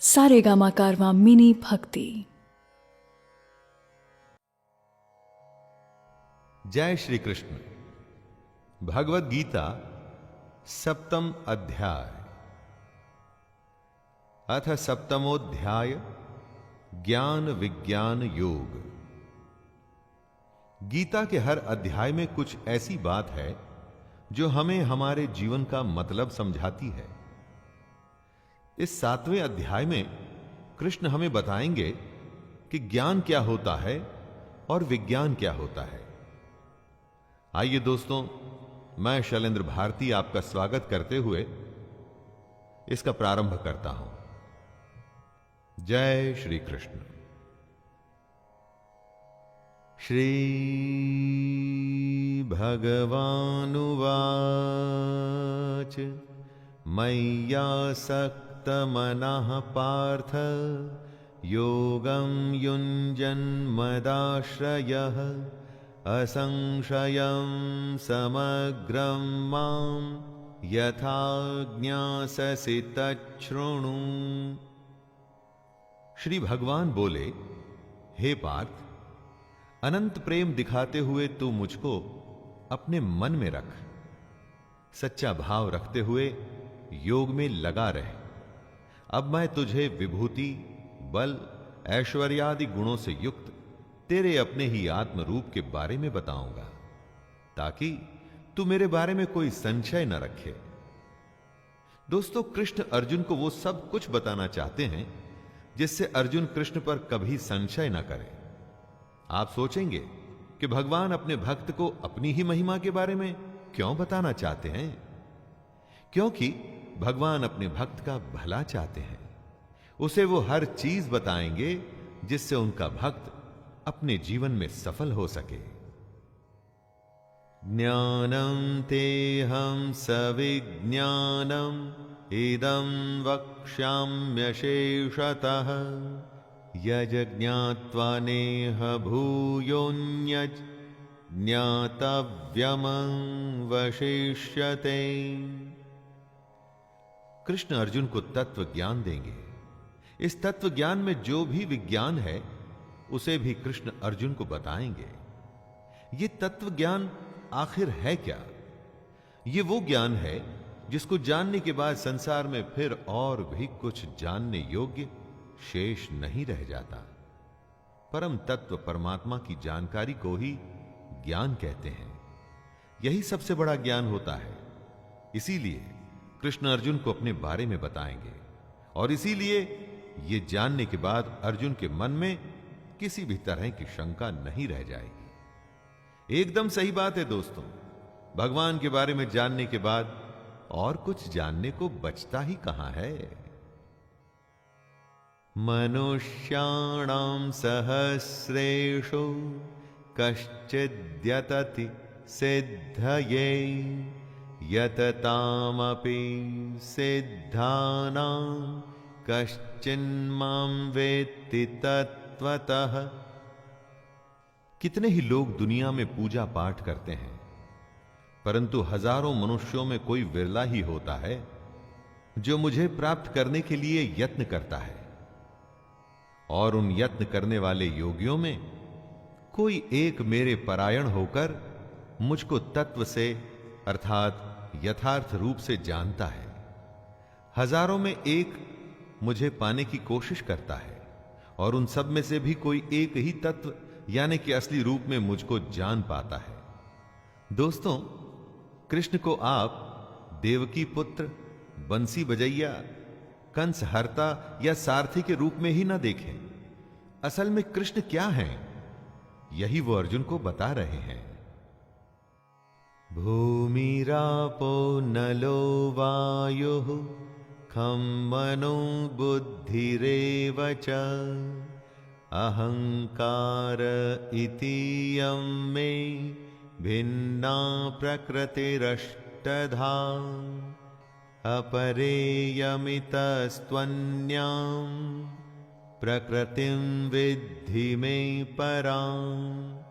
सारेगामा कारवां mini भक्ति। जय श्री कृष्ण। भगवत गीता सप्तम अध्याय। अथ सप्तमोध्याय ज्ञान विज्ञान योग। गीता के हर अध्याय में कुछ ऐसी बात है जो हमें हमारे जीवन का मतलब समझाती है। इस 7वें अध्याय में कृष्ण हमें बताएंगे कि ज्ञान क्या होता है और विज्ञान क्या होता है। आइए दोस्तों, मैं शैलेंद्र भारती आपका स्वागत करते हुए इसका प्रारंभ करता हूं। जय श्री कृष्ण। श्री भगवानुवाच मय्यासक्तमनः पार्थ योगं युञ्जन्मदाश्रयः असंशयं समग्रं मां यथा ज्ञास्यसि तच्छृणु। श्री भगवान बोले, हे पार्थ, अनंत प्रेम दिखाते हुए तू मुझको अपने मन में रख। सच्चा भाव रखते हुए योग में लगा रहे। अब मैं तुझे विभूति, बल, ऐश्वर्यादि गुणों से युक्त तेरे अपने ही आत्म रूप के बारे में बताऊंगा, ताकि तू मेरे बारे में कोई संशय न रखे। दोस्तों, कृष्ण अर्जुन को वो सब कुछ बताना चाहते हैं जिससे अर्जुन कृष्ण पर कभी संशय न करे। आप सोचेंगे कि भगवान अपने भक्त को अपनी ही महिमा के बारे में क्यों बताना चाहते हैं? क्योंकि भगवान अपने भक्त का भला चाहते हैं। उसे वो हर चीज बताएंगे जिससे उनका भक्त अपने जीवन में सफल हो सके। ज्ञानं तेहं सविज्ञानम् इदं वक्ष्याम्यशेषतः यज्ञात्वा नेह भूयोऽन्यत् ज्ञातव्यमवशिष्यते। कृष्ण अर्जुन को तत्व ज्ञान देंगे। इस तत्व ज्ञान में जो भी विज्ञान है उसे भी कृष्ण अर्जुन को बताएंगे। ये तत्व ज्ञान आखिर है क्या? ये वो ज्ञान है जिसको जानने के बाद संसार में फिर और भी कुछ जानने योग्य शेष नहीं रह जाता। परम तत्व परमात्मा की जानकारी को ही ज्ञान कहते हैं। यही सबसे बड़ा ज्ञान होता है। इसीलिए कृष्ण अर्जुन को अपने बारे में बताएंगे, और इसीलिए ये जानने के बाद अर्जुन के मन में किसी भी तरह की शंका नहीं रह जाएगी। एकदम सही बात है दोस्तों। भगवान के बारे में जानने के बाद और कुछ जानने को बचता ही कहां है। मनुष्याणां सहस्रेषु कश्चिद्यतति सिद्धये यततामपि सिद्धानां कश्चिन्मां वेत्ति तत्त्वतः। कितने ही लोग दुनिया में पूजा पाठ करते हैं, परंतु हजारों मनुष्यों में कोई विरला ही होता है जो मुझे प्राप्त करने के लिए यत्न करता है। और उन यत्न करने वाले योगियों में कोई एक मेरे परायण होकर मुझको तत्व से अर्थात यथार्थ रूप से जानता है। हजारों में एक मुझे पाने की कोशिश करता है, और उन सब में से भी कोई एक ही तत्व यानी कि असली रूप में मुझको जान पाता है। दोस्तों, कृष्ण को आप देवकी पुत्र, बंसी बजैया, कंस हरता या सारथी के रूप में ही ना देखें। असल में कृष्ण क्या हैं, यही वो अर्जुन को बता रहे हैं। भूमिरापो नलो वायुः खं मनो बुद्धिरेव च अहंकार इतीयं मे भिन्ना प्रकृतिरष्टधा अपरेयमितस्त्वन्यां प्रकृतिं विद्धि मे परां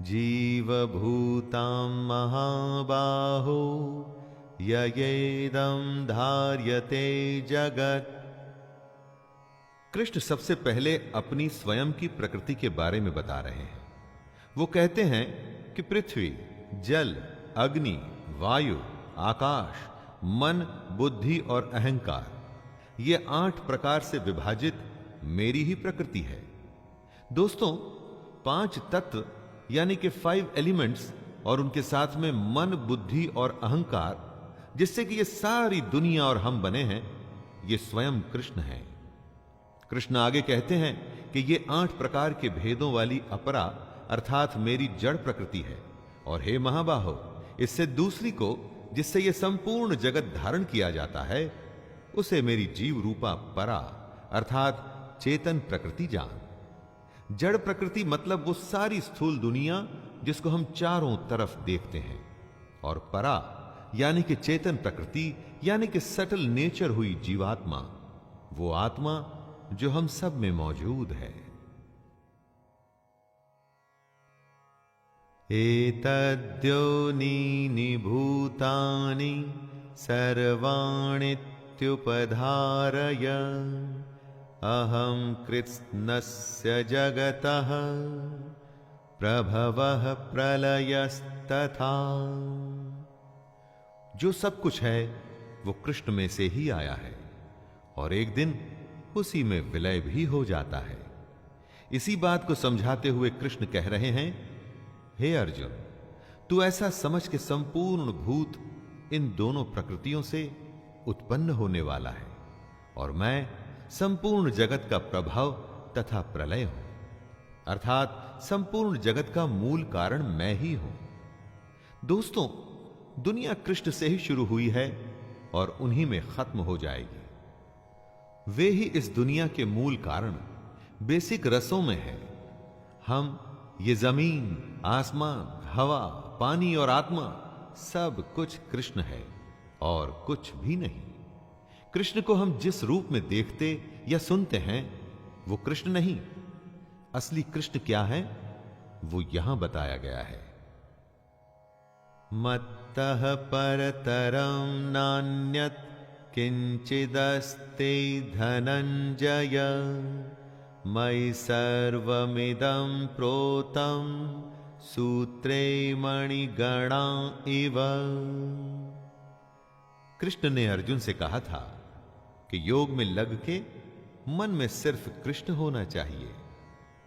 जीवभूतां महाबाहो ययेदं धार्यते जगत्। कृष्ण सबसे पहले अपनी स्वयं की प्रकृति के बारे में बता रहे हैं। वो कहते हैं कि पृथ्वी, जल, अग्नि, वायु, आकाश, मन, बुद्धि और अहंकार, ये 8 प्रकार से विभाजित मेरी ही प्रकृति है। दोस्तों, 5 तत्व यानी कि 5 एलिमेंट्स और उनके साथ में मन, बुद्धि और अहंकार, जिससे कि ये सारी दुनिया और हम बने हैं, ये स्वयं कृष्ण हैं। कृष्ण आगे कहते हैं कि ये 8 प्रकार के भेदों वाली अपरा अर्थात मेरी जड़ प्रकृति है। और हे महाबाहो, इससे दूसरी को, जिससे ये संपूर्ण जगत धारण किया जाता है, उसे मेरी जीव रूपा परा अर्थात चेतन प्रकृति जान। जड़ प्रकृति मतलब वो सारी स्थूल दुनिया जिसको हम चारों तरफ देखते हैं, और परा यानी कि चेतन प्रकृति यानी कि सटल नेचर हुई जीवात्मा, वो आत्मा जो हम सब में मौजूद है। एतद्योनीनि भूतानि सर्वाणीत्युपधारय अहं कृत्स्नस्य जगतः प्रभवः प्रलयस्तथा। जो सब कुछ है वो कृष्ण में से ही आया है और एक दिन उसी में विलय भी हो जाता है। इसी बात को समझाते हुए कृष्ण कह रहे हैं, हे अर्जुन, तू ऐसा समझ के संपूर्ण भूत इन दोनों प्रकृतियों से उत्पन्न होने वाला है और मैं संपूर्ण जगत का प्रभाव तथा प्रलय हूं, अर्थात संपूर्ण जगत का मूल कारण मैं ही हूं। दोस्तों, दुनिया कृष्ण से ही शुरू हुई है और उन्हीं में खत्म हो जाएगी। वे ही इस दुनिया के मूल कारण बेसिक रसों में है। हम, ये जमीन, आसमान, हवा, पानी और आत्मा, सब कुछ कृष्ण है और कुछ भी नहीं। कृष्ण को हम जिस रूप में देखते या सुनते हैं वो कृष्ण नहीं। असली कृष्ण क्या है वो यहां बताया गया है। मत्तः परतरं नान्यत् किंचिदस्ति धनंजय मयि सर्वमिदं प्रोतं सूत्रे मणिगणा इव। कृष्ण ने अर्जुन से कहा था कि योग में लग के मन में सिर्फ कृष्ण होना चाहिए,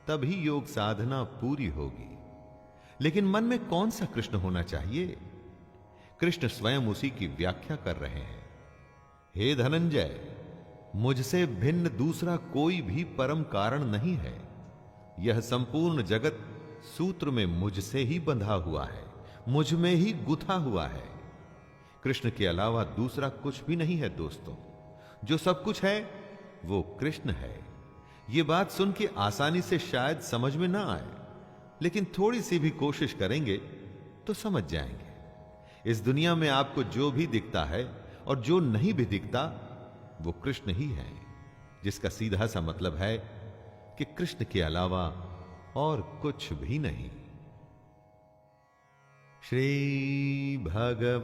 तभी योग साधना पूरी होगी। लेकिन मन में कौन सा कृष्ण होना चाहिए? कृष्ण स्वयं उसी की व्याख्या कर रहे हैं। हे धनंजय, मुझसे भिन्न दूसरा कोई भी परम कारण नहीं है। यह संपूर्ण जगत सूत्र में मुझसे ही बंधा हुआ है, मुझ में ही गुथा हुआ है। कृष्ण के अलावा दूसरा कुछ भी नहीं है। दोस्तों, जो सब कुछ है वो कृष्ण है। ये बात सुन के आसानी से शायद समझ में ना आए, लेकिन थोड़ी सी भी कोशिश करेंगे तो समझ जाएंगे। इस दुनिया में आपको जो भी दिखता है और जो नहीं भी दिखता वो कृष्ण ही है, जिसका सीधा सा मतलब है कि कृष्ण के अलावा और कुछ भी नहीं। श्री भगवानुवाच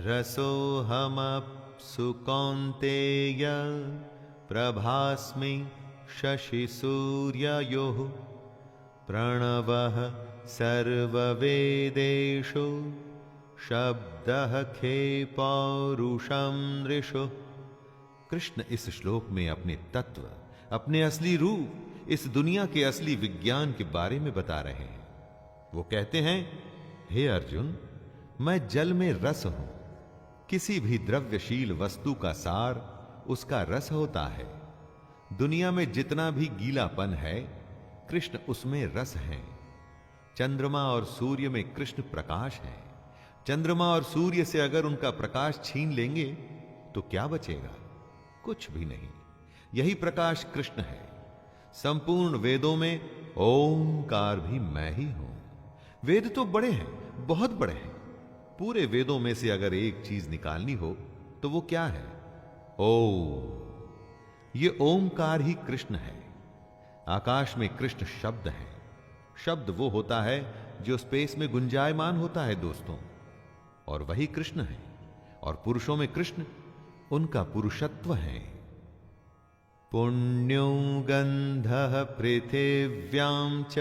रसोऽहमप्सु कौन्तेय प्रभास्मि शशिसूर्ययोः प्रणवः सर्ववेदेषु शब्दः खे पौरुषं नृषु। कृष्ण इस श्लोक में अपने तत्व, अपने असली रूप, इस दुनिया के असली विज्ञान के बारे में बता रहे हैं। वो कहते हैं, हे अर्जुन, मैं जल में रस हूं। किसी भी द्रव्यशील वस्तु का सार उसका रस होता है। दुनिया में जितना भी गीलापन है, कृष्ण उसमें रस है। चंद्रमा और सूर्य में कृष्ण प्रकाश है। चंद्रमा और सूर्य से अगर उनका प्रकाश छीन लेंगे तो क्या बचेगा? कुछ भी नहीं। यही प्रकाश कृष्ण है। संपूर्ण वेदों में ओंकार भी मैं ही हूं। वेद तो बड़े हैं, बहुत बड़े हैं। पूरे वेदों में से अगर एक चीज निकालनी हो तो वो क्या है? ओम। ये ओंकार ही कृष्ण है। आकाश में कृष्ण शब्द है। शब्द वो होता है जो स्पेस में गुंजायमान होता है दोस्तों, और वही कृष्ण है। और पुरुषों में कृष्ण उनका पुरुषत्व है। पुण्यो गंधः पृथिव्यां च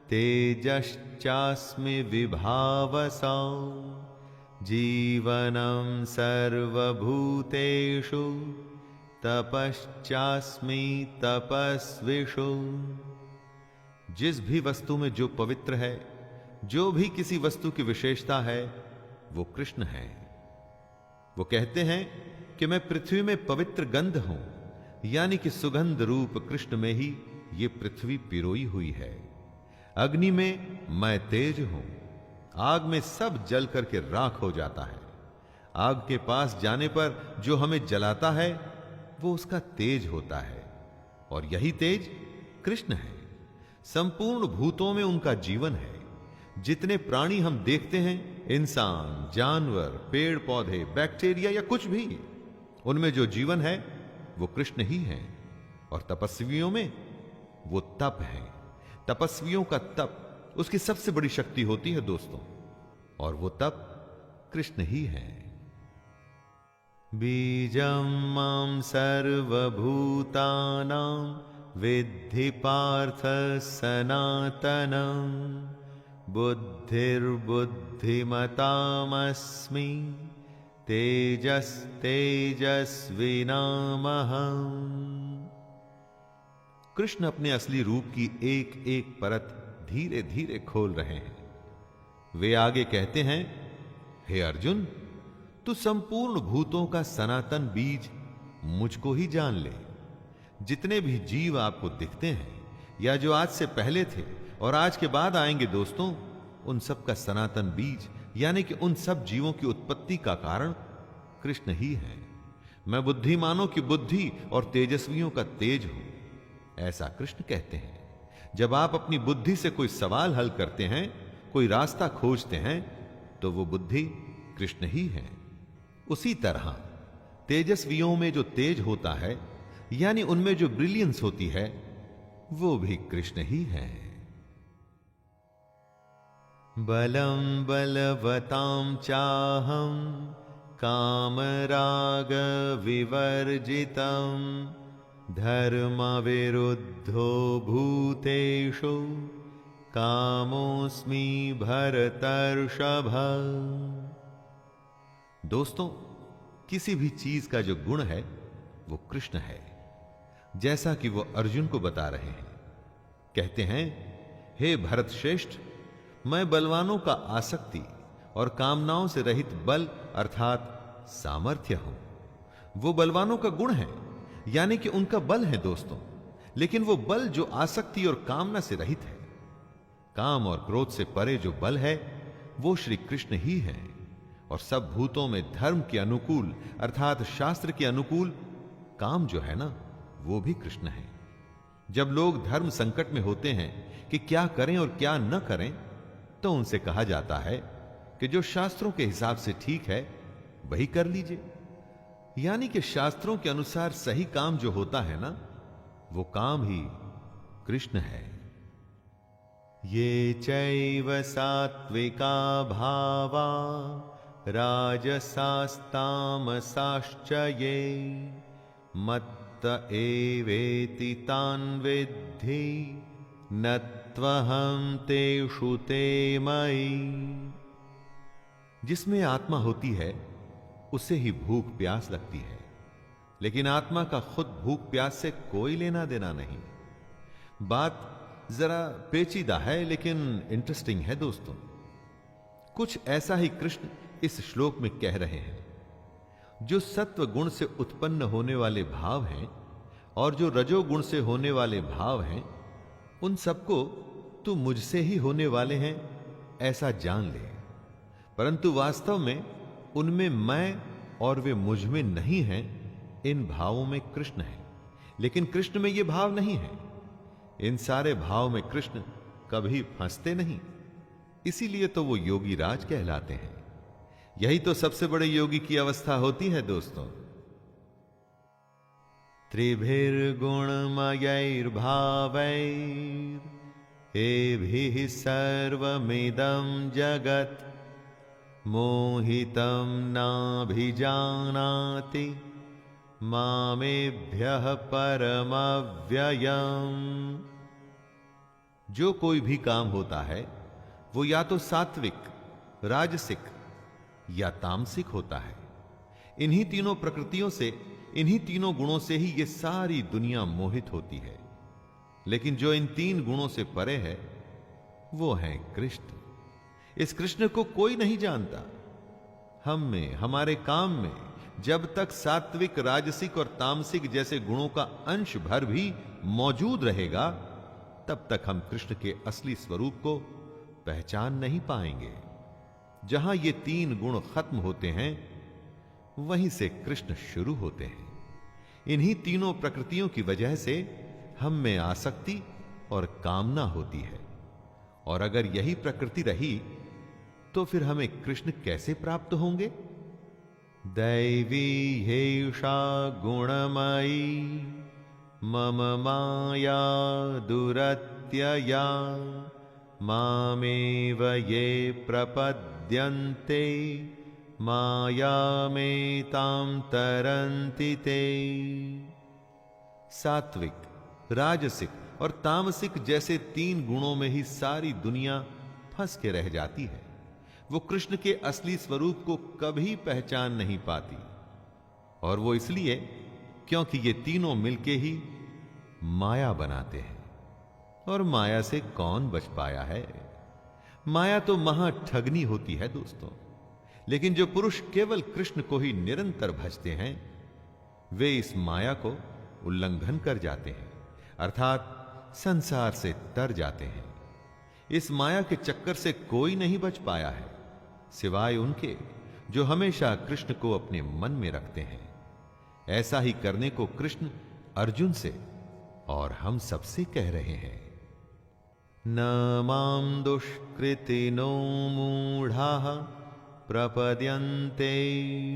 तेजश्चास्मि विभावसौ जीवनं सर्वभूतेषु तपश्चास्मि तपस्विषु। जिस भी वस्तु में जो पवित्र है, जो भी किसी वस्तु की विशेषता है, वो कृष्ण है। वो कहते हैं कि मैं पृथ्वी में पवित्र गंध हूं, यानी कि सुगंध रूप कृष्ण में ही ये पृथ्वी पिरोई हुई है। अग्नि में मैं तेज हूं, आग में सब जल करके राख हो जाता है। आग के पास जाने पर जो हमें जलाता है वो उसका तेज होता है, और यही तेज कृष्ण है। संपूर्ण भूतों में उनका जीवन है। जितने प्राणी हम देखते हैं, इंसान, जानवर, पेड़ पौधे, बैक्टीरिया या कुछ भी, उनमें जो जीवन है वो कृष्ण ही है। और तपस्वियों में वो तप है। तपस्वियों का तप उसकी सबसे बड़ी शक्ति होती है दोस्तों, और वो तप कृष्ण ही है। बीजं मां सर्वभूतानां विद्धि पार्थ सनातनं बुद्धिर्बुद्धिमतामस्मि तेजस्तेजस्विनामहम्। कृष्ण अपने असली रूप की एक एक परत धीरे धीरे खोल रहे हैं। वे आगे कहते हैं, हे अर्जुन, तू संपूर्ण भूतों का सनातन बीज मुझको ही जान ले। जितने भी जीव आपको दिखते हैं, या जो आज से पहले थे और आज के बाद आएंगे दोस्तों, उन सब का सनातन बीज यानी कि उन सब जीवों की उत्पत्ति का कारण कृष्ण ही है। मैं बुद्धिमानों की बुद्धि और तेजस्वियों का तेज हूं, ऐसा कृष्ण कहते हैं। जब आप अपनी बुद्धि से कोई सवाल हल करते हैं, कोई रास्ता खोजते हैं, तो वो बुद्धि कृष्ण ही है। उसी तरह तेजस्वियों में जो तेज होता है, यानी उनमें जो ब्रिलियंस होती है, वो भी कृष्ण ही है। बलं बलवतां चाहं कामराग विवर्जितं धर्मविरुद्धो भूतेषु कामोऽस्मि भरतर्षभ। दोस्तों, किसी भी चीज का जो गुण है वो कृष्ण है, जैसा कि वो अर्जुन को बता रहे हैं। कहते हैं, हे भरत श्रेष्ठ, मैं बलवानों का आसक्ति और कामनाओं से रहित बल अर्थात सामर्थ्य हूं। वो बलवानों का गुण है, यानी कि उनका बल है दोस्तों, लेकिन वो बल जो आसक्ति और कामना से रहित है। काम और क्रोध से परे जो बल है वो श्री कृष्ण ही है। और सब भूतों में धर्म के अनुकूल अर्थात शास्त्र के अनुकूल काम जो है ना, वो भी कृष्ण है। जब लोग धर्म संकट में होते हैं कि क्या करें और क्या न करें, तो उनसे कहा जाता है कि जो शास्त्रों के हिसाब से ठीक है वही कर लीजिए, यानी कि शास्त्रों के अनुसार सही काम जो होता है ना, वो काम ही कृष्ण है। ये चैव सात्विका भावा राजसास्तामसाश्च ये मत्त एवेति तान् विद्धि न त्वहं तेषु ते मयि। जिसमें आत्मा होती है उसे ही भूख प्यास लगती है, लेकिन आत्मा का खुद भूख प्यास से कोई लेना देना नहीं। बात जरा पेचीदा है लेकिन इंटरेस्टिंग है दोस्तों। कुछ ऐसा ही कृष्ण इस श्लोक में कह रहे हैं। जो सत्व गुण से उत्पन्न होने वाले भाव हैं और जो रजोगुण से होने वाले भाव हैं, उन सबको तू मुझसे ही होने वाले हैं ऐसा जान ले, परंतु वास्तव में उनमें मैं और वे मुझ में नहीं हैं। इन भावों में कृष्ण है, लेकिन कृष्ण में ये भाव नहीं है। इन सारे भाव में कृष्ण कभी फंसते नहीं, इसीलिए तो वो योगी राज कहलाते हैं। यही तो सबसे बड़े योगी की अवस्था होती है दोस्तों। त्रिभिर्गुणमयैर्भावैर् एभिः सर्वमिदं जगत् मोहितं नाभिजानाति मामेभ्यः परमव्ययम्। जो कोई भी काम होता है वो या तो सात्विक, राजसिक या तामसिक होता है। इन्हीं तीनों प्रकृतियों से, इन्हीं तीनों गुणों से ही ये सारी दुनिया मोहित होती है। लेकिन जो इन तीन गुणों से परे है वो है कृष्ण। इस कृष्ण को कोई नहीं जानता। हम में, हमारे काम में जब तक सात्विक, राजसिक और तामसिक जैसे गुणों का अंश भर भी मौजूद रहेगा, तब तक हम कृष्ण के असली स्वरूप को पहचान नहीं पाएंगे। जहां ये तीन गुण खत्म होते हैं, वहीं से कृष्ण शुरू होते हैं। इन्हीं तीनों प्रकृतियों की वजह से हम में आसक्ति और कामना होती है। और अगर यही प्रकृति रही तो फिर हमें कृष्ण कैसे प्राप्त होंगे? दैवी हेषा गुणमयी मम माया दुरत्यया मामेव ये प्रपद्यन्ते मायामेतां तरन्ति ते। सात्विक, राजसिक और तामसिक जैसे तीन गुणों में ही सारी दुनिया फंस के रह जाती है। वो कृष्ण के असली स्वरूप को कभी पहचान नहीं पाती। और वो इसलिए क्योंकि ये तीनों मिलके ही माया बनाते हैं। और माया से कौन बच पाया है? माया तो महा ठगनी होती है दोस्तों। लेकिन जो पुरुष केवल कृष्ण को ही निरंतर भजते हैं, वे इस माया को उल्लंघन कर जाते हैं, अर्थात संसार से तर जाते हैं। इस माया के चक्कर से कोई नहीं बच पाया है सिवाय उनके जो हमेशा कृष्ण को अपने मन में रखते हैं। ऐसा ही करने को कृष्ण अर्जुन से और हम सबसे कह रहे हैं। न मां दुष्कृतिनो मूढ़ाः प्रपद्यन्ते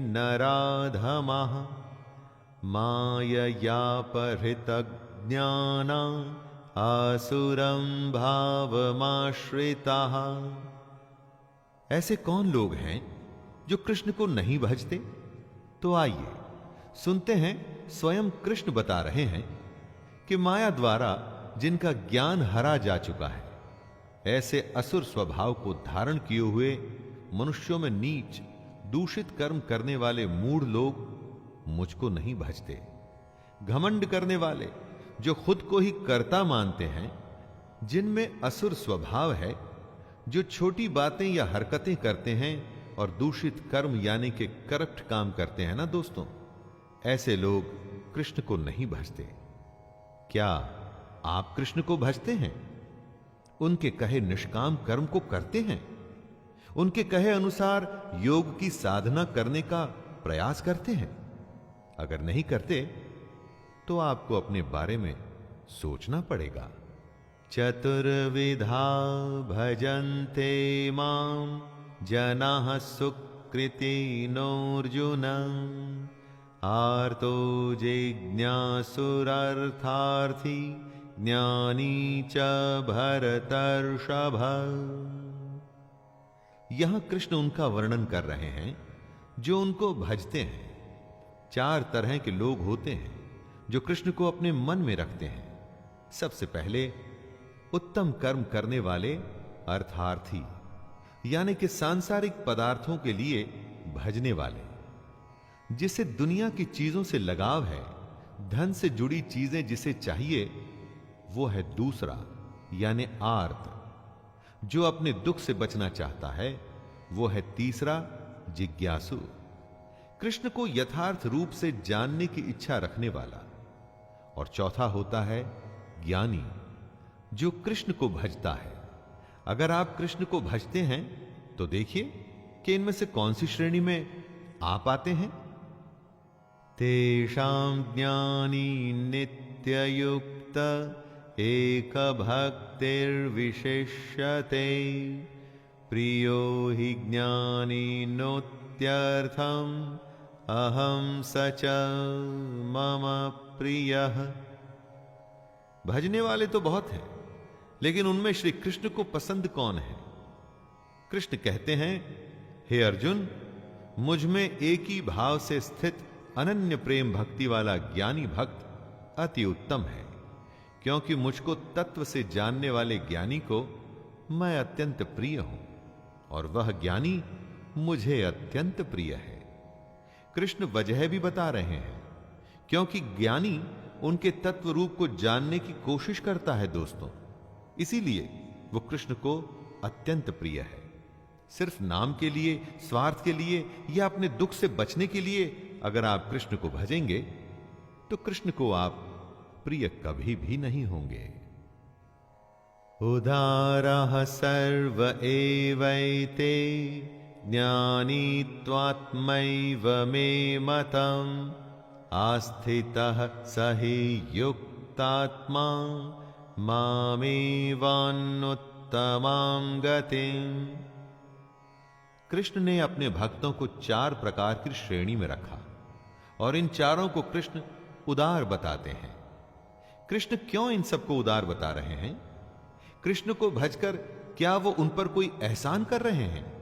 नराधमाः माययापहृतज्ञाना आसुरं भावमाश्रिताः। ऐसे कौन लोग हैं जो कृष्ण को नहीं भजते? तो आइए सुनते हैं, स्वयं कृष्ण बता रहे हैं कि माया द्वारा जिनका ज्ञान हरा जा चुका है, ऐसे असुर स्वभाव को धारण किए हुए मनुष्यों में नीच, दूषित कर्म करने वाले मूढ़ लोग मुझको नहीं भजते। घमंड करने वाले जो खुद को ही कर्ता मानते हैं, जिनमें असुर स्वभाव है, जो छोटी बातें या हरकतें करते हैं और दूषित कर्म यानी कि करप्ट काम करते हैं ना दोस्तों, ऐसे लोग कृष्ण को नहीं भजते। क्या आप कृष्ण को भजते हैं? उनके कहे निष्काम कर्म को करते हैं? उनके कहे अनुसार योग की साधना करने का प्रयास करते हैं? अगर नहीं करते तो आपको अपने बारे में सोचना पड़ेगा। चतुर्विधा भजन्ते मां जनाः सुकृतिनोऽर्जुन आर्तो जिज्ञासुरर्थार्थी ज्ञानी च भरतर्षभ। यहां कृष्ण उनका वर्णन कर रहे हैं जो उनको भजते हैं। 4 तरह के लोग होते हैं जो कृष्ण को अपने मन में रखते हैं। सबसे पहले उत्तम कर्म करने वाले अर्थार्थी, यानी कि सांसारिक पदार्थों के लिए भजने वाले। जिसे दुनिया की चीजों से लगाव है, धन से जुड़ी चीजें जिसे चाहिए, वो है दूसरा यानी आर्त। जो अपने दुख से बचना चाहता है, वो है तीसरा जिज्ञासु, कृष्ण को यथार्थ रूप से जानने की इच्छा रखने वाला। और चौथा होता है ज्ञानी, जो कृष्ण को भजता है। अगर आप कृष्ण को भजते हैं तो देखिए कि इनमें से कौन सी श्रेणी में आप आते हैं। तेषां ज्ञानी नित्ययुक्त एक भक्तिर्विशिष्यते प्रियो हि ज्ञानिनोत्यर्थम् अहं स च मम प्रियः। भजने वाले तो बहुत हैं, लेकिन उनमें श्री कृष्ण को पसंद कौन है? कृष्ण कहते हैं, हे अर्जुन, मुझ में एक ही भाव से स्थित अनन्य प्रेम भक्ति वाला ज्ञानी भक्त अति उत्तम है, क्योंकि मुझको तत्व से जानने वाले ज्ञानी को मैं अत्यंत प्रिय हूं और वह ज्ञानी मुझे अत्यंत प्रिय है। कृष्ण वजह भी बता रहे हैं, क्योंकि ज्ञानी उनके तत्व रूप को जानने की कोशिश करता है दोस्तों, इसीलिए वो कृष्ण को अत्यंत प्रिय है। सिर्फ नाम के लिए, स्वार्थ के लिए या अपने दुख से बचने के लिए अगर आप कृष्ण को भजेंगे तो कृष्ण को आप प्रिय कभी भी नहीं होंगे। उदारः सर्व एवैते ज्ञानी त्वात्मैव मे मतम् आस्थितः सहि युक्तात्मा मामेवान्नुत्तमां गतिम्। कृष्ण ने अपने भक्तों को 4 प्रकार की श्रेणी में रखा और इन चारों को कृष्ण उदार बताते हैं। कृष्ण क्यों इन सबको उदार बता रहे हैं? कृष्ण को भजकर क्या वो उन पर कोई एहसान कर रहे हैं?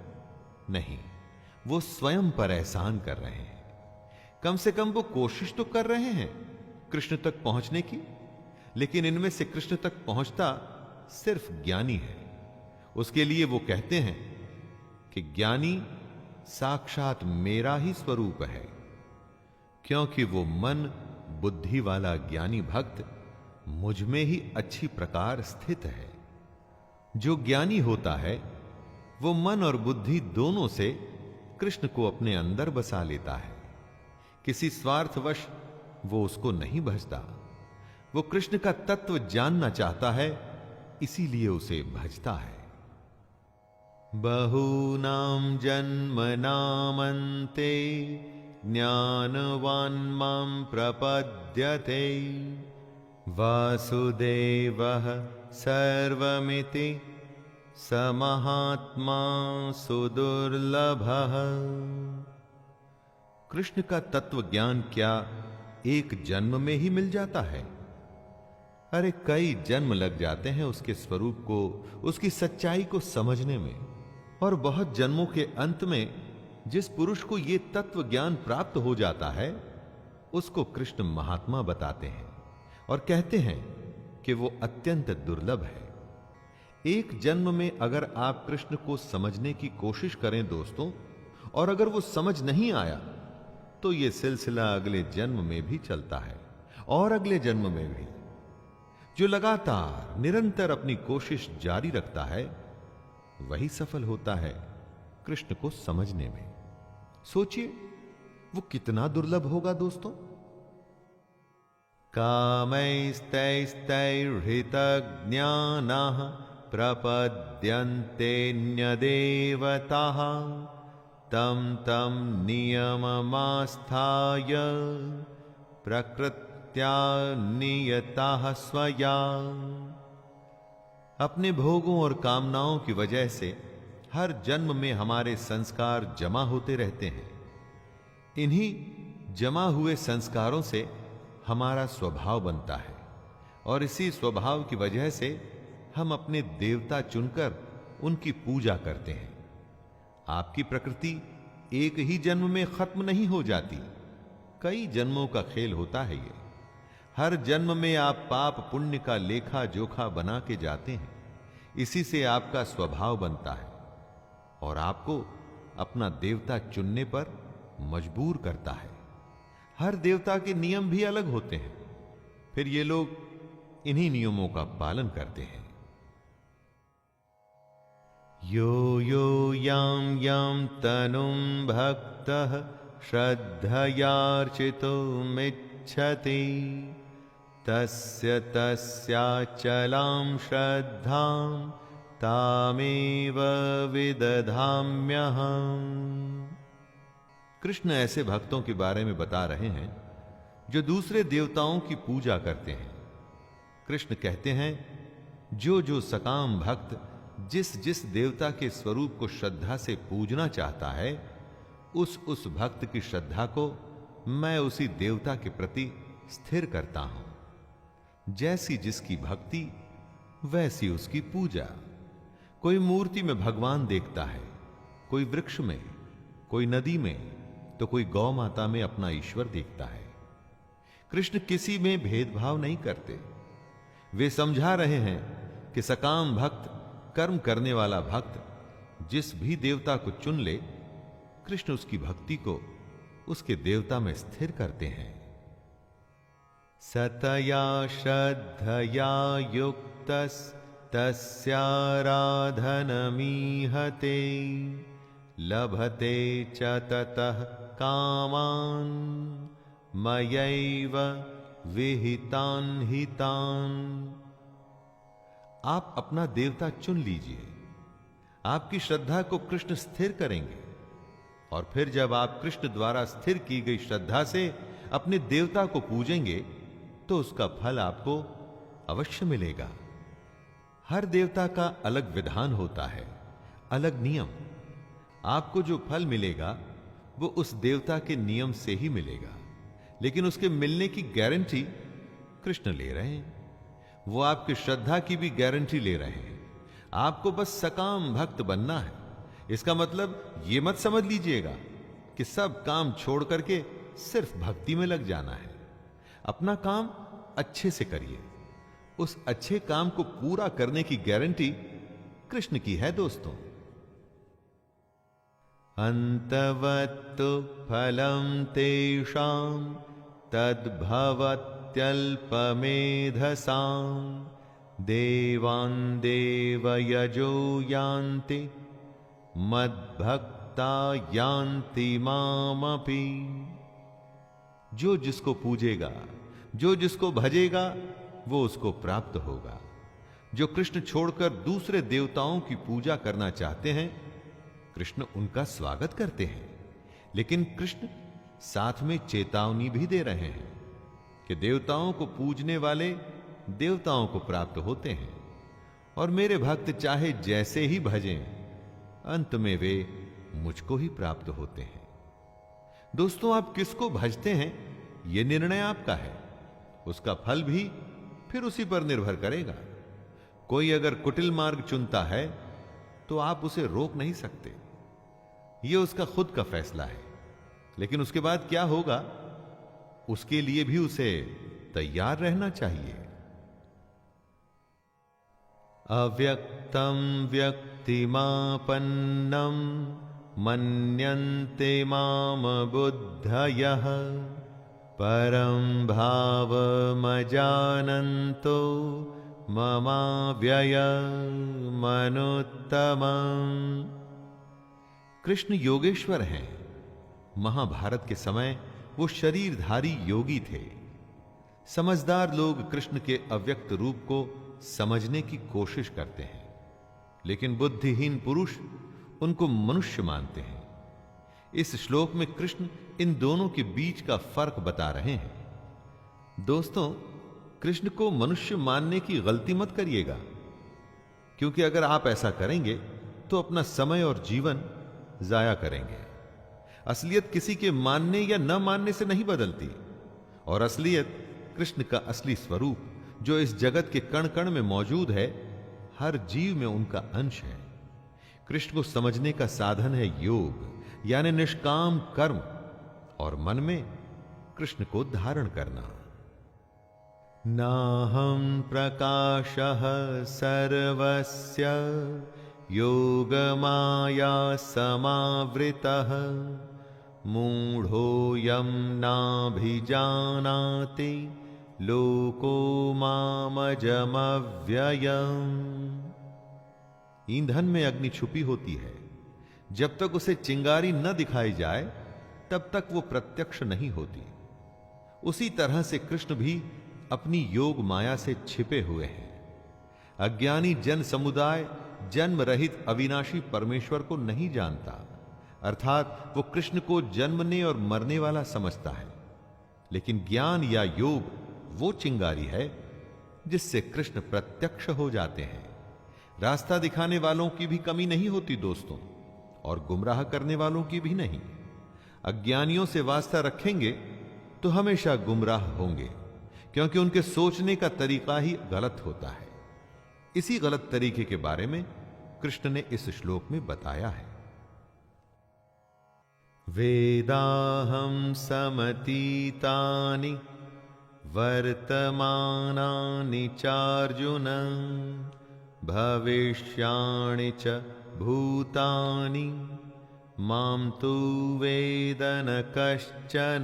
नहीं, वो स्वयं पर एहसान कर रहे हैं। कम से कम वो कोशिश तो कर रहे हैं कृष्ण तक पहुंचने की, लेकिन इनमें से कृष्ण तक पहुंचता सिर्फ ज्ञानी है। उसके लिए वो कहते हैं कि ज्ञानी साक्षात मेरा ही स्वरूप है, क्योंकि वो मन बुद्धि वाला ज्ञानी भक्त मुझ में ही अच्छी प्रकार स्थित है। जो ज्ञानी होता है वो मन और बुद्धि दोनों से कृष्ण को अपने अंदर बसा लेता है। किसी स्वार्थवश वो उसको नहीं भजता, वो कृष्ण का तत्व जानना चाहता है, इसीलिए उसे भजता है। बहूनां जन्मनामन्ते ज्ञानवान् मां प्रपद्यते वासुदेवः सर्वमिति स महात्मा सुदुर्लभः। कृष्ण का तत्व ज्ञान क्या एक जन्म में ही मिल जाता है? अरे कई जन्म लग जाते हैं उसके स्वरूप को, उसकी सच्चाई को समझने में, और बहुत जन्मों के अंत में जिस पुरुष को यह तत्व ज्ञान प्राप्त हो जाता है उसको कृष्ण महात्मा बताते हैं और कहते हैं कि वो अत्यंत दुर्लभ है। एक जन्म में अगर आप कृष्ण को समझने की कोशिश करें दोस्तों, और अगर वो समझ नहीं आया तो यह सिलसिला अगले जन्म में भी चलता है और अगले जन्म में भी। जो लगातार निरंतर अपनी कोशिश जारी रखता है वही सफल होता है कृष्ण को समझने में। सोचिए वो कितना दुर्लभ होगा दोस्तों। कामैस्तैस्तैर्हृतज्ञानाः प्रपद्यन्तेऽन्यदेवताः तं तं नियममास्थाय प्रकृत्या नियताः स्वया। अपने भोगों और कामनाओं की वजह से हर जन्म में हमारे संस्कार जमा होते रहते हैं। इन्हीं जमा हुए संस्कारों से हमारा स्वभाव बनता है और इसी स्वभाव की वजह से हम अपने देवता चुनकर उनकी पूजा करते हैं। आपकी प्रकृति एक ही जन्म में खत्म नहीं हो जाती, कई जन्मों का खेल होता है ये। हर जन्म में आप पाप पुण्य का लेखा जोखा बना के जाते हैं, इसी से आपका स्वभाव बनता है और आपको अपना देवता चुनने पर मजबूर करता है। हर देवता के नियम भी अलग होते हैं, फिर ये लोग इन्हीं नियमों का पालन करते हैं। यो यो यां यां तनुं भक्तः श्रद्धयार्चितुमिच्छति तस्य तस्याचलां श्रद्धां तामेव विदधाम्यहम्। कृष्ण ऐसे भक्तों के बारे में बता रहे हैं जो दूसरे देवताओं की पूजा करते हैं। कृष्ण कहते हैं जो जो सकाम भक्त जिस जिस देवता के स्वरूप को श्रद्धा से पूजना चाहता है, उस भक्त की श्रद्धा को मैं उसी देवता के प्रति स्थिर करता हूं। जैसी जिसकी भक्ति वैसी उसकी पूजा। कोई मूर्ति में भगवान देखता है, कोई वृक्ष में, कोई नदी में, तो तो कोई गौ माता में अपना ईश्वर देखता है। कृष्ण किसी में भेदभाव नहीं करते। वे समझा रहे हैं कि सकाम भक्त, कर्म करने वाला भक्त जिस भी देवता को चुन ले, कृष्ण उसकी भक्ति को उसके देवता में स्थिर करते हैं। सतया श्रद्धया युक्तस् तस्याराधनमीहते लभते च ततः कामान् मयैव विहितान् हितान्। आप अपना देवता चुन लीजिए। आपकी श्रद्धा को कृष्ण स्थिर करेंगे और फिर जब आप कृष्ण द्वारा स्थिर की गई श्रद्धा से अपने देवता को पूजेंगे तो उसका फल आपको अवश्य मिलेगा। हर देवता का अलग विधान होता है, अलग नियम। आपको जो फल मिलेगा वो उस देवता के नियम से ही मिलेगा, लेकिन उसके मिलने की गारंटी कृष्ण ले रहे हैं। वो आपकी श्रद्धा की भी गारंटी ले रहे हैं। आपको बस सकाम भक्त बनना है। इसका मतलब ये मत समझ लीजिएगा कि सब काम छोड़ करके सिर्फ भक्ति में लग जाना है। अपना काम अच्छे से करिए। उस अच्छे काम को पूरा करने की गारंटी कृष्ण की है दोस्तों। अंतवत्तु फलम तेषां तद्भवत्यल्पमेधसां देवान् देवयजो यान्ति मद्भक्ता यान्ति मामपि। जो जिसको पूजेगा, जो जिसको भजेगा, वो उसको प्राप्त होगा। जो कृष्ण छोड़कर दूसरे देवताओं की पूजा करना चाहते हैं, कृष्ण उनका स्वागत करते हैं, लेकिन कृष्ण साथ में चेतावनी भी दे रहे हैं कि देवताओं को पूजने वाले देवताओं को प्राप्त होते हैं और मेरे भक्त चाहे जैसे ही भजें, अंत में वे मुझको ही प्राप्त होते हैं। दोस्तों, आप किसको भजते हैं यह निर्णय आपका है। उसका फल भी फिर उसी पर निर्भर करेगा। कोई अगर कुटिल मार्ग चुनता है तो आप उसे रोक नहीं सकते। यह उसका खुद का फैसला है, लेकिन उसके बाद क्या होगा उसके लिए भी उसे तैयार रहना चाहिए। अव्यक्तम व्यक्तिमापन्नम मन्यन्ते माम बुद्धयः परं भावमजानन्तो ममाव्ययमनुत्तमम्। कृष्ण योगेश्वर हैं। महाभारत के समय वो शरीरधारी योगी थे। समझदार लोग कृष्ण के अव्यक्त रूप को समझने की कोशिश करते हैं, लेकिन बुद्धिहीन पुरुष उनको मनुष्य मानते हैं। इस श्लोक में कृष्ण इन दोनों के बीच का फर्क बता रहे हैं। दोस्तों, कृष्ण को मनुष्य मानने की गलती मत करिएगा, क्योंकि अगर आप ऐसा करेंगे तो अपना समय और जीवन जाया करेंगे। असलियत किसी के मानने या न मानने से नहीं बदलती, और असलियत कृष्ण का असली स्वरूप जो इस जगत के कण कण में मौजूद है, हर जीव में उनका अंश है। कृष्ण को समझने का साधन है योग, यानी निष्काम कर्म, और मन में कृष्ण को धारण करना। नाहं प्रकाशः सर्वस्य योगमाया समावृतः मूढ़ोऽयं नाभिजानाति लोको मामजमव्ययम्। ईंधन में अग्नि छुपी होती है। जब तक उसे चिंगारी न दिखाई जाए तब तक वो प्रत्यक्ष नहीं होती। उसी तरह से कृष्ण भी अपनी योग माया से छिपे हुए हैं। अज्ञानी जन समुदाय जन्म रहित अविनाशी परमेश्वर को नहीं जानता, अर्थात वो कृष्ण को जन्मने और मरने वाला समझता है। लेकिन ज्ञान या योग वो चिंगारी है जिससे कृष्ण प्रत्यक्ष हो जाते हैं। रास्ता दिखाने वालों की भी कमी नहीं होती दोस्तों, और गुमराह करने वालों की भी नहीं। अज्ञानियों से वास्ता रखेंगे तो हमेशा गुमराह होंगे, क्योंकि उनके सोचने का तरीका ही गलत होता है। इसी गलत तरीके के बारे में कृष्ण ने इस श्लोक में बताया है। वेदाहं समतीतानि वर्तमानानि चार्जुन भविष्याणि च भूतानि मां तु वेद न कश्चन।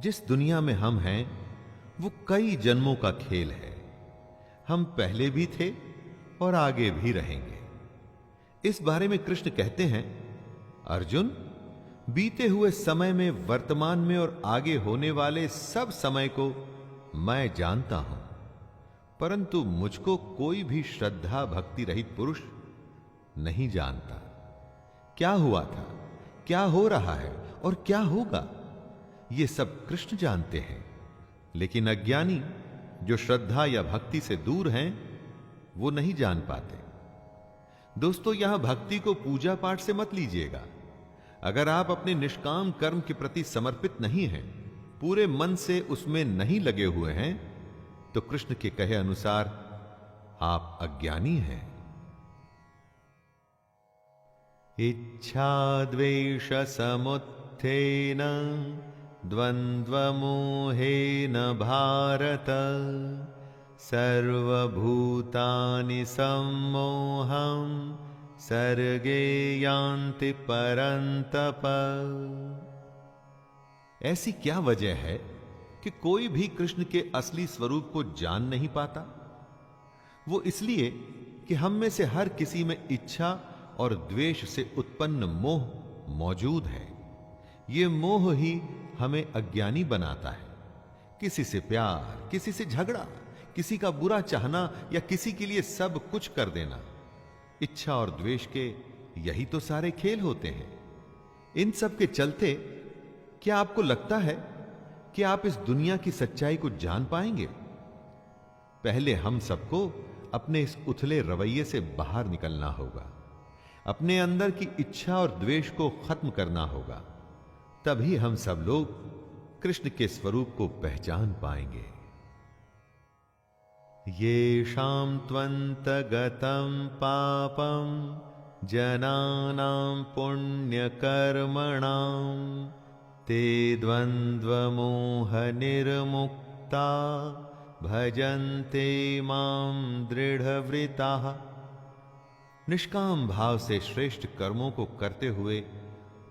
जिस दुनिया में हम हैं वो कई जन्मों का खेल है। हम पहले भी थे और आगे भी रहेंगे। इस बारे में कृष्ण कहते हैं, अर्जुन, बीते हुए समय में, वर्तमान में और आगे होने वाले सब समय को मैं जानता हूं, परंतु मुझको कोई भी श्रद्धा भक्ति रहित पुरुष नहीं जानता। क्या हुआ था, क्या हो रहा है और क्या होगा, ये सब कृष्ण जानते हैं। लेकिन अज्ञानी जो श्रद्धा या भक्ति से दूर हैं, वो नहीं जान पाते। दोस्तों, यहां भक्ति को पूजा पाठ से मत लीजिएगा। अगर आप अपने निष्काम कर्म के प्रति समर्पित नहीं हैं, पूरे मन से उसमें नहीं लगे हुए हैं, तो कृष्ण के कहे अनुसार आप अज्ञानी हैं। इच्छा द्वेष समुत्थेन द्वंद्व मोहेन भारत सर्वभूतानि सम्मोहं सर्गे यान्ति परन्तप। ऐसी क्या वजह है कि कोई भी कृष्ण के असली स्वरूप को जान नहीं पाता? वो इसलिए कि हम में से हर किसी में इच्छा और द्वेष से उत्पन्न मोह मौजूद है। ये मोह ही हमें अज्ञानी बनाता है। किसी से प्यार, किसी से झगड़ा, किसी का बुरा चाहना या किसी के लिए सब कुछ कर देना, इच्छा और द्वेष के यही तो सारे खेल होते हैं। इन सब के चलते क्या आपको लगता है कि आप इस दुनिया की सच्चाई को जान पाएंगे? पहले हम सबको अपने इस उथले रवैये से बाहर निकलना होगा। अपने अंदर की इच्छा और द्वेष को खत्म करना होगा। तभी हम सब लोग कृष्ण के स्वरूप को पहचान पाएंगे। येषां त्वन्तगतं पापं जनानां पुण्यकर्मणां ते द्वन्द्वमोहनिर्मुक्ता भजन्ते मां दृढ़व्रताः। निष्काम भाव से श्रेष्ठ कर्मों को करते हुए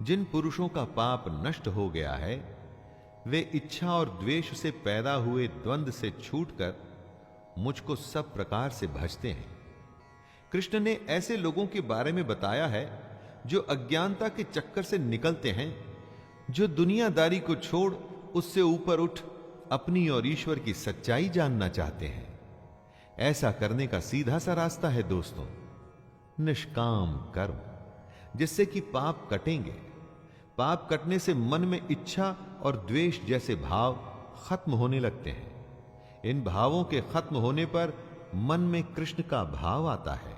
जिन पुरुषों का पाप नष्ट हो गया है, वे इच्छा और द्वेष से पैदा हुए द्वंद्व से छूटकर मुझको सब प्रकार से भजते हैं। कृष्ण ने ऐसे लोगों के बारे में बताया है जो अज्ञानता के चक्कर से निकलते हैं, जो दुनियादारी को छोड़ उससे ऊपर उठ अपनी और ईश्वर की सच्चाई जानना चाहते हैं। ऐसा करने का सीधा सा रास्ता है दोस्तों, निष्काम कर्म, जिससे कि पाप कटेंगे। पाप कटने से मन में इच्छा और द्वेष जैसे भाव खत्म होने लगते हैं। इन भावों के खत्म होने पर मन में कृष्ण का भाव आता है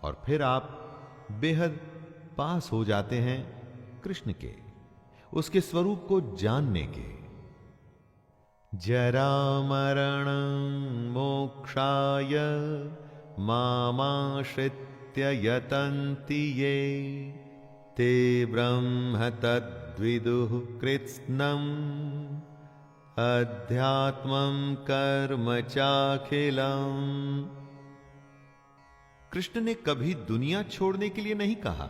और फिर आप बेहद पास हो जाते हैं कृष्ण के, उसके स्वरूप को जानने के। जरा मरण मोक्षाय मामाश्रित्य यतन्ति ये ते ब्रह्म तद्विदुः कृत्स्नम् अध्यात्मं कर्म चाखिलम्। कृष्ण ने कभी दुनिया छोड़ने के लिए नहीं कहा।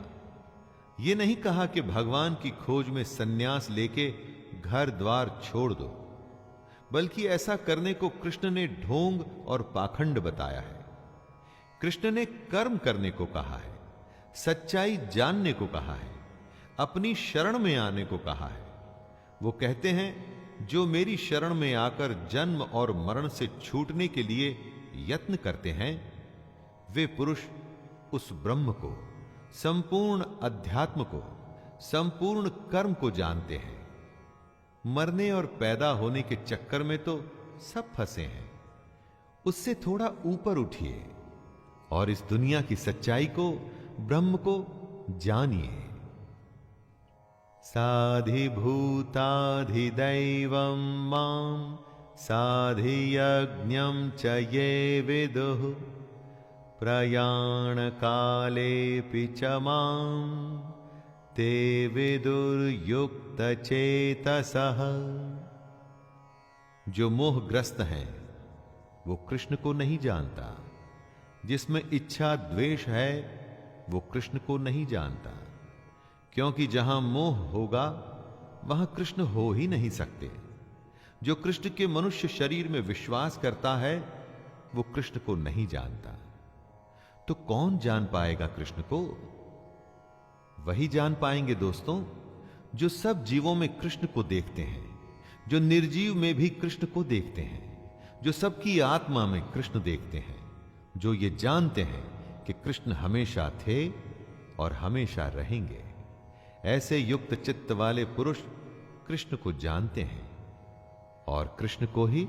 यह नहीं कहा कि भगवान की खोज में सन्यास लेके घर द्वार छोड़ दो, बल्कि ऐसा करने को कृष्ण ने ढोंग और पाखंड बताया है। कृष्ण ने कर्म करने को कहा है, सच्चाई जानने को कहा है, अपनी शरण में आने को कहा है। वो कहते हैं, जो मेरी शरण में आकर जन्म और मरण से छूटने के लिए यत्न करते हैं, वे पुरुष उस ब्रह्म को, संपूर्ण अध्यात्म को, संपूर्ण कर्म को जानते हैं। मरने और पैदा होने के चक्कर में तो सब फंसे हैं। उससे थोड़ा ऊपर उठिए और इस दुनिया की सच्चाई को, ब्रह्म को जानिए। साधिभूताधिदैवं मां साधियज्ञं च ये विदुः प्रयाण कालेऽपि च मां ते विदुर्युक्त चेतसः। जो मोहग्रस्त हैं वो कृष्ण को नहीं जानता। जिसमें इच्छा द्वेष है वो कृष्ण को नहीं जानता, क्योंकि जहां मोह होगा वहां कृष्ण हो ही नहीं सकते। जो कृष्ण के मनुष्य शरीर में विश्वास करता है वो कृष्ण को नहीं जानता। तो कौन जान पाएगा कृष्ण को? वही जान पाएंगे दोस्तों जो सब जीवों में कृष्ण को देखते हैं, जो निर्जीव में भी कृष्ण को देखते हैं, जो सबकी आत्मा में कृष्ण देखते हैं, जो ये जानते हैं कि कृष्ण हमेशा थे और हमेशा रहेंगे। ऐसे युक्त चित्त वाले पुरुष कृष्ण को जानते हैं और कृष्ण को ही